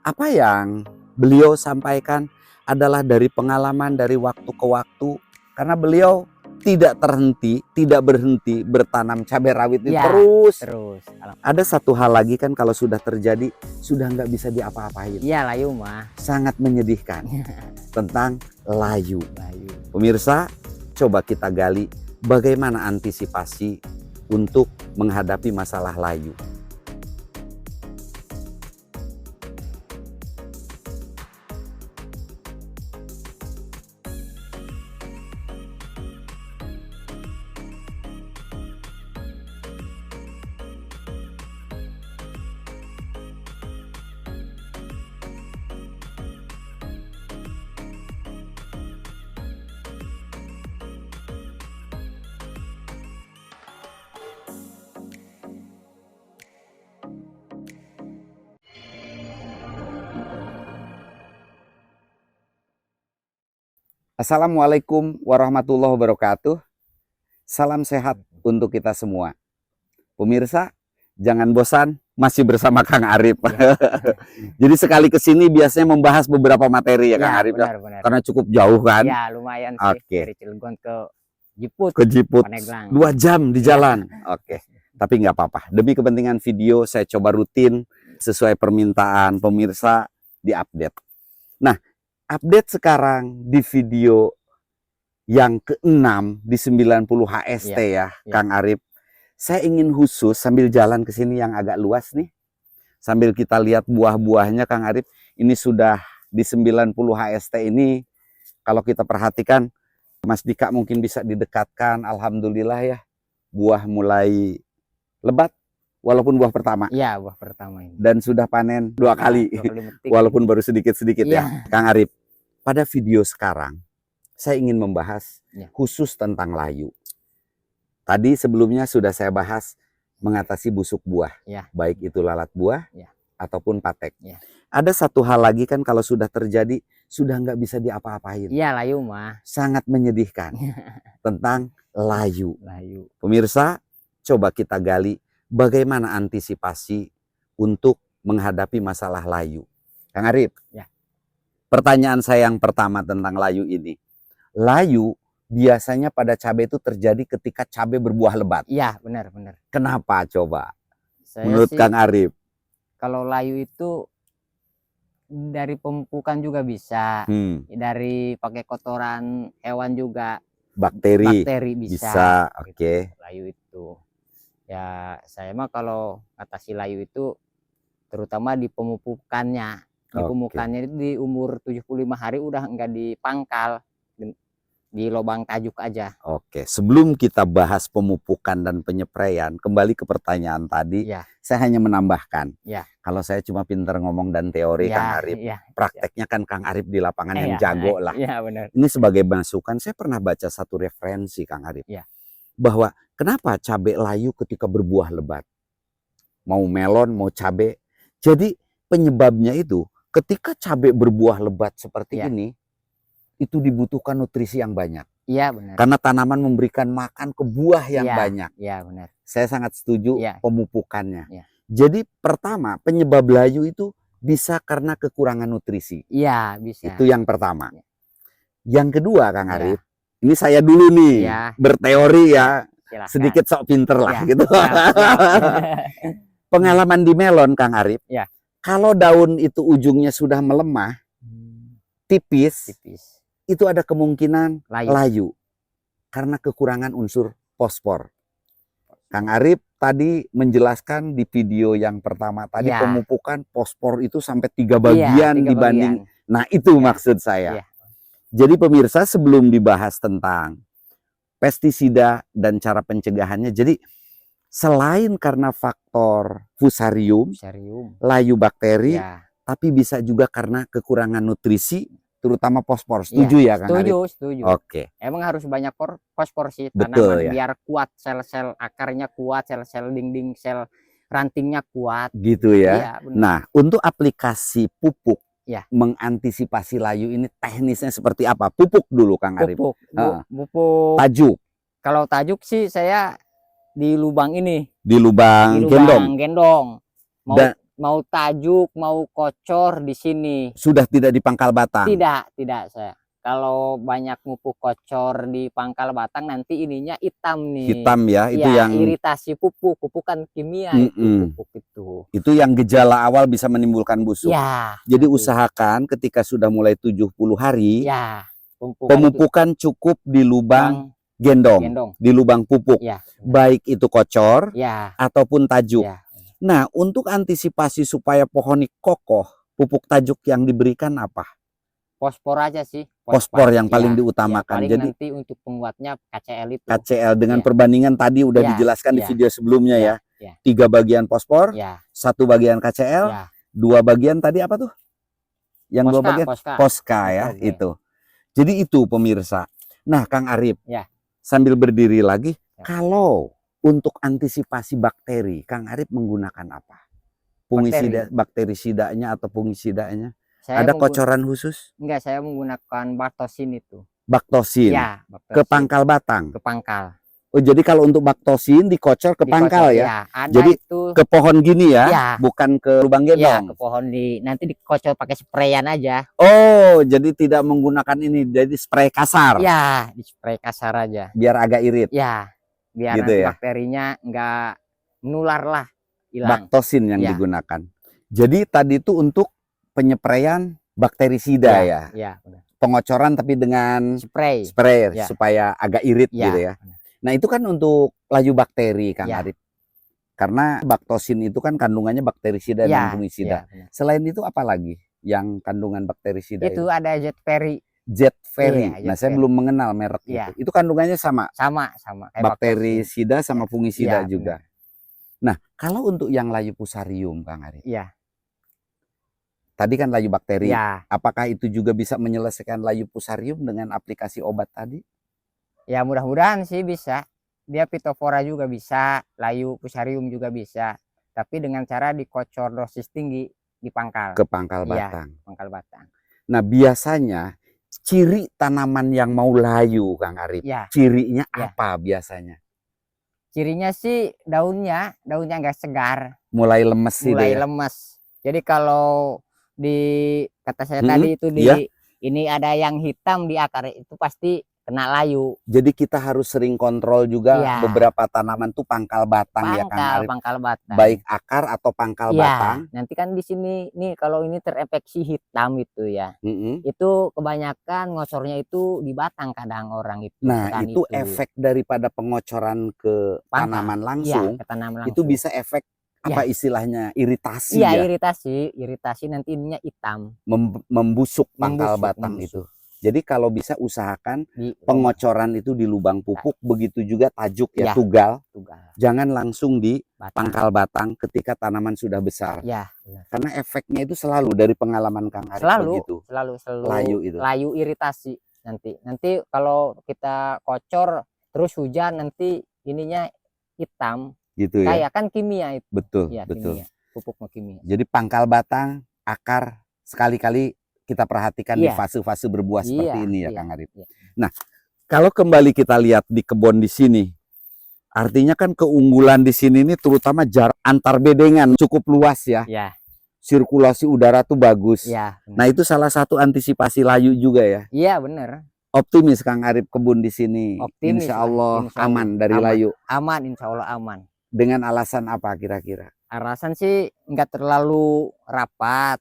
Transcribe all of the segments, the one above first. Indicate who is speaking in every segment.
Speaker 1: Apa yang beliau sampaikan adalah dari pengalaman dari waktu ke waktu, karena beliau tidak berhenti bertanam cabai rawit ini
Speaker 2: Ya,
Speaker 1: terus.
Speaker 2: terus.
Speaker 1: Ada satu hal lagi kan, kalau sudah terjadi sudah nggak bisa diapa-apain.
Speaker 2: Iya, layu mah.
Speaker 1: Sangat menyedihkan tentang layu.
Speaker 2: Layu.
Speaker 1: Pemirsa, coba kita gali bagaimana antisipasi untuk menghadapi masalah layu. Assalamualaikum warahmatullahi wabarakatuh. Salam sehat untuk kita semua. Pemirsa, jangan bosan, masih bersama Kang Arif. Ya. Jadi sekali kesini biasanya membahas beberapa materi ya, Kang Arif.
Speaker 2: Benar.
Speaker 1: Karena cukup jauh kan?
Speaker 2: Ya, lumayan sih. Dari Cilegon ke Jiput.
Speaker 1: Ke Jiput.
Speaker 2: 2
Speaker 1: jam di jalan. Oke. Tapi nggak apa-apa. Demi kepentingan video, saya coba rutin sesuai permintaan pemirsa diupdate. Nah, update sekarang di video yang ke-6 di 90 HST ya, Kang Arif. Saya ingin khusus sambil jalan ke sini yang agak luas nih. Sambil kita lihat buah-buahnya, Kang Arif. Ini sudah di 90 HST ini, kalau kita perhatikan, Mas Dika mungkin bisa didekatkan. Alhamdulillah ya, buah mulai lebat. Walaupun buah pertama.
Speaker 2: Iya, buah pertama ini.
Speaker 1: Dan sudah panen 2 kali. Walaupun baru sedikit-sedikit ya, Kang Arif. Pada video sekarang, saya ingin membahas khusus tentang layu. Tadi sebelumnya sudah saya bahas mengatasi busuk buah. Baik itu lalat buah ataupun patek. Ada satu hal lagi kan, kalau sudah terjadi, sudah nggak bisa diapa-apain.
Speaker 2: Iya, layu mah.
Speaker 1: Sangat menyedihkan tentang layu. Pemirsa, coba kita gali bagaimana antisipasi untuk menghadapi masalah layu. Kang Arif, pertanyaan saya yang pertama tentang layu ini. Layu biasanya pada cabai itu terjadi ketika cabai berbuah lebat.
Speaker 2: Iya, benar.
Speaker 1: Kenapa coba? Menurut Kang Arif?
Speaker 2: Kalau layu itu dari pemupukan juga bisa. Dari pakai kotoran hewan juga. Bakteri bisa.
Speaker 1: Oke.
Speaker 2: Layu itu. Ya, saya mah kalau atasi layu itu terutama di pemupukannya. Di pemupukannya itu di umur 75 hari udah enggak dipangkal, di lubang tajuk aja. Oke,
Speaker 1: sebelum kita bahas pemupukan dan penyepraian, kembali ke pertanyaan tadi, saya hanya menambahkan. Kalau saya cuma pintar ngomong dan teori, Kang Arif, prakteknya kan Kang Arif di lapangan yang jago lah.
Speaker 2: Benar.
Speaker 1: Ini sebagai masukan, saya pernah baca satu referensi, Kang Arif. Bahwa kenapa cabai layu ketika berbuah lebat? Mau melon, mau cabai. Jadi penyebabnya itu ketika cabai berbuah lebat seperti ini, itu dibutuhkan nutrisi yang banyak.
Speaker 2: Iya, benar.
Speaker 1: Karena tanaman memberikan makan ke buah yang banyak.
Speaker 2: Iya, benar.
Speaker 1: Saya sangat setuju pemupukannya. Jadi pertama, penyebab layu itu bisa karena kekurangan nutrisi.
Speaker 2: Iya, bisa.
Speaker 1: Itu yang pertama. Yang kedua, Kang Arif, ini saya dulu nih, berteori ya. Silahkan. Sedikit sok pinter lah gitu. Pengalaman di melon, Kang Arif. Kalau daun itu ujungnya sudah melemah, tipis, itu ada kemungkinan layu. Karena kekurangan unsur fosfor. Kang Arif tadi menjelaskan di video yang pertama tadi, pemupukan fosfor itu sampai 3 bagian dibanding. Nah, itu maksud saya. Jadi pemirsa, sebelum dibahas tentang pestisida dan cara pencegahannya, jadi selain karena faktor fusarium, layu bakteri, tapi bisa juga karena kekurangan nutrisi, terutama fosfor. Setuju ya, Kang Arif?
Speaker 2: Setuju.
Speaker 1: Oke.
Speaker 2: Emang harus banyak fosfor sih
Speaker 1: tanaman,
Speaker 2: biar kuat, sel-sel akarnya kuat, sel-sel dinding, sel rantingnya kuat.
Speaker 1: Gitu ya. Nah, untuk aplikasi pupuk, mengantisipasi layu ini teknisnya seperti apa? Pupuk dulu, Kang Arif.
Speaker 2: Pupuk.
Speaker 1: Tajuk.
Speaker 2: Kalau tajuk sih saya di lubang ini.
Speaker 1: Di lubang gendong.
Speaker 2: mau tajuk, mau kocor di sini.
Speaker 1: Sudah tidak di pangkal batang.
Speaker 2: Tidak saya. Kalau banyak pupuk kocor di pangkal batang nanti ininya hitam nih.
Speaker 1: Hitam ya, itu
Speaker 2: ya,
Speaker 1: yang
Speaker 2: iritasi pupuk kan kimia itu pupuk itu.
Speaker 1: Itu yang gejala awal bisa menimbulkan busuk.
Speaker 2: Ya.
Speaker 1: Jadi usahakan ketika sudah mulai 70 hari,
Speaker 2: ya,
Speaker 1: pemupukan cukup di lubang gendong, di lubang pupuk.
Speaker 2: Ya,
Speaker 1: baik itu kocor
Speaker 2: ya,
Speaker 1: ataupun tajuk.
Speaker 2: Ya.
Speaker 1: Nah, untuk antisipasi supaya pohon ini kokoh, pupuk tajuk yang diberikan apa?
Speaker 2: Fosfor aja sih.
Speaker 1: Fosfor yang paling diutamakan.
Speaker 2: Paling
Speaker 1: jadi
Speaker 2: nanti untuk penguatnya KCL itu.
Speaker 1: KCL dengan perbandingan tadi udah dijelaskan di video sebelumnya ya. 3 bagian fosfor, 1 bagian KCL, 2 bagian tadi apa tuh? Yang 2 bagian Poska ya, itu. Jadi itu pemirsa. Nah, Kang Arif, sambil berdiri lagi, kalau untuk antisipasi bakteri, Kang Arif menggunakan apa? Fungisida, bakterisidanya atau fungisidanya? Ada kocoran khusus?
Speaker 2: Enggak, saya menggunakan baktosin itu.
Speaker 1: Baktosin?
Speaker 2: Ya, baktosin.
Speaker 1: Ke pangkal batang?
Speaker 2: Ke pangkal.
Speaker 1: Oh, jadi kalau untuk baktosin dikocor ke pangkal ya?
Speaker 2: Ada
Speaker 1: jadi
Speaker 2: itu.
Speaker 1: Ke pohon gini ya? Bukan ke lubang gendong?
Speaker 2: Ke pohon nanti dikocor pakai sprayan aja.
Speaker 1: Oh, jadi tidak menggunakan ini, jadi spray kasar?
Speaker 2: Ya, di spray kasar aja.
Speaker 1: Biar agak irit?
Speaker 2: Ya, biar
Speaker 1: gitu
Speaker 2: nanti bakterinya enggak menular lah. Hilang.
Speaker 1: Baktosin yang digunakan. Jadi tadi itu untuk penyepraian bakterisida ya. Pengocoran tapi dengan spray supaya agak irit gitu ya. Nah, itu kan untuk laju bakteri Kang Arif. Karena baktosin itu kan kandungannya bakterisida dan fungisida. Selain itu apa lagi yang kandungan bakterisida
Speaker 2: itu? Ada Jetferry.
Speaker 1: Jetferry. Nah, saya belum mengenal merek itu. Itu kandungannya sama.
Speaker 2: Sama.
Speaker 1: Bakterisida sama fungisida juga. Nah, kalau untuk yang layu fusarium Kang Arif. Tadi kan layu bakteri. Apakah itu juga bisa menyelesaikan layu fusarium dengan aplikasi obat tadi?
Speaker 2: Ya, mudah-mudahan sih bisa. Dia Phytophthora juga bisa, layu fusarium juga bisa. Tapi dengan cara dikocor dosis tinggi di pangkal.
Speaker 1: Ke pangkal batang.
Speaker 2: Pangkal batang.
Speaker 1: Nah, biasanya ciri tanaman yang mau layu Kang Arif. Cirinya apa biasanya?
Speaker 2: Cirinya sih daunnya enggak segar.
Speaker 1: Mulai lemes
Speaker 2: lemes. Jadi kalau kata saya tadi itu ini ada yang hitam di akar itu pasti kena layu. Jadi
Speaker 1: kita harus sering kontrol juga beberapa tanaman tuh pangkal batang ya Kang Arif.
Speaker 2: Pangkal batang.
Speaker 1: Baik akar atau pangkal batang.
Speaker 2: Nanti kan di sini nih kalau ini terinfeksi hitam itu ya. Itu kebanyakan ngocornya itu di batang kadang orang itu.
Speaker 1: Nah, itu efek daripada pengocoran ke tanaman langsung.
Speaker 2: Ke tanaman
Speaker 1: langsung. Itu bisa efek apa istilahnya iritasi
Speaker 2: iritasi nanti ininya hitam,
Speaker 1: membusuk pangkal batang itu. Jadi kalau bisa usahakan pengocoran itu di lubang pupuk, begitu juga tajuk tugal. Jangan langsung di pangkal batang ketika tanaman sudah besar. Karena efeknya itu selalu dari pengalaman Kang Arif begitu.
Speaker 2: Selalu layu iritasi nanti kalau kita kocor terus hujan nanti ininya hitam.
Speaker 1: Gitu ya.
Speaker 2: Kayak kan kimia itu.
Speaker 1: Betul.
Speaker 2: Kimia. Pupuk kimia.
Speaker 1: Jadi pangkal batang, akar sekali-kali kita perhatikan di fase-fase berbuah seperti ini ya Kang Arif. Nah, kalau kembali kita lihat di kebun di sini, artinya kan keunggulan di sini ini terutama jarak antar bedengan cukup luas ya. Sirkulasi udara tuh bagus. Nah, itu salah satu antisipasi layu juga ya.
Speaker 2: Iya, benar.
Speaker 1: Optimis Kang Arif kebun di sini. Insya Allah aman dari layu.
Speaker 2: Aman, insya Allah aman.
Speaker 1: Dengan alasan apa kira-kira?
Speaker 2: Alasan sih nggak terlalu rapat,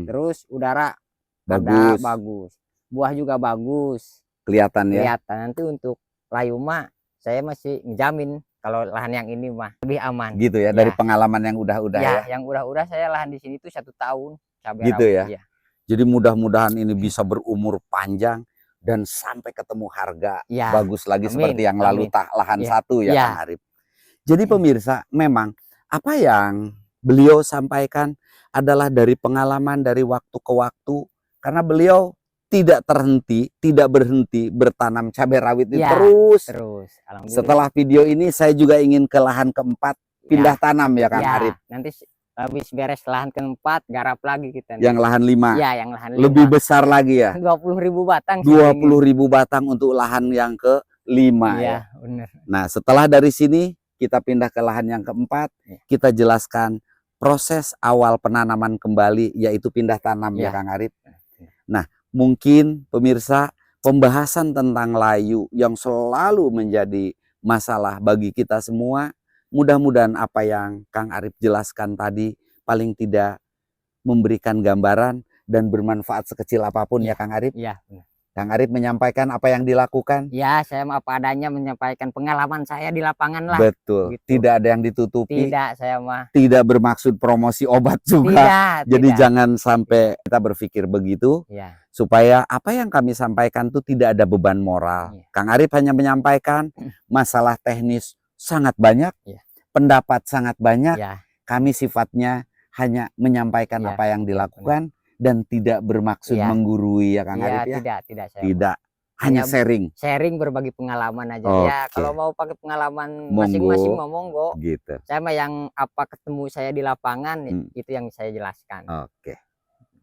Speaker 2: terus udara bagus, buah juga bagus,
Speaker 1: kelihatan ya.
Speaker 2: Nanti untuk layu mah saya masih ngejamin kalau lahan yang ini mah lebih aman.
Speaker 1: Gitu ya, dari pengalaman yang udah-udah ya.
Speaker 2: Yang udah-udah saya lahan di sini tuh 1 tahun cabai
Speaker 1: gitu
Speaker 2: rawit,
Speaker 1: ya. Jadi mudah-mudahan ini bisa berumur panjang dan sampai ketemu harga bagus lagi. Amin. Seperti yang lalu lahan satu ya Kang Arif. Jadi pemirsa, memang apa yang beliau sampaikan adalah dari pengalaman dari waktu ke waktu. Karena beliau tidak berhenti bertanam cabai rawit itu terus. Setelah video ini saya juga ingin ke lahan keempat, pindah tanam ya Kang Arif.
Speaker 2: Nanti habis beres lahan keempat, garap lagi kita.
Speaker 1: Yang lahan 5.
Speaker 2: Yang lahan 5.
Speaker 1: Lebih besar lagi ya.
Speaker 2: 20.000 batang.
Speaker 1: 20.000 batang untuk lahan yang ke-5 ya.
Speaker 2: Benar.
Speaker 1: Nah, setelah dari sini kita pindah ke lahan yang keempat, kita jelaskan proses awal penanaman kembali yaitu pindah tanam ya
Speaker 2: Ya.
Speaker 1: Kang Arif. Nah, mungkin pemirsa, pembahasan tentang layu yang selalu menjadi masalah bagi kita semua, mudah-mudahan apa yang Kang Arif jelaskan tadi paling tidak memberikan gambaran dan bermanfaat sekecil apapun ya Kang Arif.
Speaker 2: Iya, benar.
Speaker 1: Kang Arif menyampaikan apa yang dilakukan.
Speaker 2: Ya, saya mah apa adanya menyampaikan pengalaman saya di lapangan lah.
Speaker 1: Betul.
Speaker 2: Gitu.
Speaker 1: Tidak ada yang ditutupi.
Speaker 2: Tidak, saya mah.
Speaker 1: Tidak bermaksud promosi obat juga.
Speaker 2: Tidak.
Speaker 1: Jadi
Speaker 2: tidak.
Speaker 1: jangan sampai kita berpikir begitu.
Speaker 2: Ya.
Speaker 1: Supaya apa yang kami sampaikan itu tidak ada beban moral.
Speaker 2: Ya.
Speaker 1: Kang Arif hanya menyampaikan masalah teknis sangat banyak.
Speaker 2: Ya.
Speaker 1: Pendapat sangat banyak.
Speaker 2: Ya.
Speaker 1: Kami sifatnya hanya menyampaikan
Speaker 2: Ya.
Speaker 1: apa yang dilakukan. Dan tidak bermaksud
Speaker 2: Ya.
Speaker 1: menggurui ya Kang
Speaker 2: Ya,
Speaker 1: Arif ya.
Speaker 2: tidak saya
Speaker 1: Tidak. Hanya sharing.
Speaker 2: sharing berbagi pengalaman aja.
Speaker 1: Oke.
Speaker 2: Ya, kalau mau pakai pengalaman
Speaker 1: Monggo.
Speaker 2: masing-masing monggo.
Speaker 1: Gitu.
Speaker 2: Saya mah yang apa ketemu saya di lapangan itu yang saya jelaskan.
Speaker 1: Oke.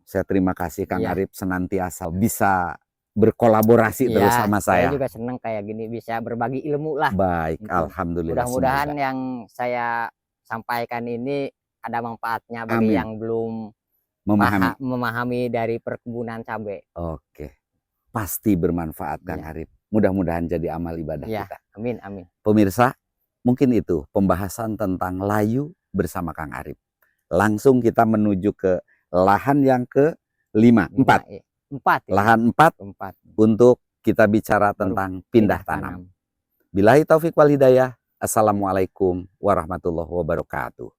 Speaker 1: Saya terima kasih Kang
Speaker 2: Ya.
Speaker 1: Arif senantiasa bisa berkolaborasi terus sama
Speaker 2: Saya
Speaker 1: saya.
Speaker 2: juga senang kayak gini bisa berbagi ilmu lah.
Speaker 1: Baik,
Speaker 2: Gitu.
Speaker 1: alhamdulillah.
Speaker 2: Mudah-mudahan
Speaker 1: semoga.
Speaker 2: yang saya sampaikan ini ada manfaatnya bagi
Speaker 1: Amin.
Speaker 2: yang belum memahami dari perkebunan cabai.
Speaker 1: Oke. Pasti bermanfaat Kang
Speaker 2: Ya.
Speaker 1: Arif. Mudah-mudahan jadi amal ibadah
Speaker 2: Ya,
Speaker 1: kita.
Speaker 2: amin, amin.
Speaker 1: Pemirsa, mungkin itu pembahasan tentang layu bersama Kang Arif. Langsung kita menuju ke lahan yang ke-5, 4.
Speaker 2: Ya. 4. Ya.
Speaker 1: Lahan 4 untuk kita bicara tentang pindah tanam. Billahi taufik wal hidayah. Assalamualaikum warahmatullahi wabarakatuh.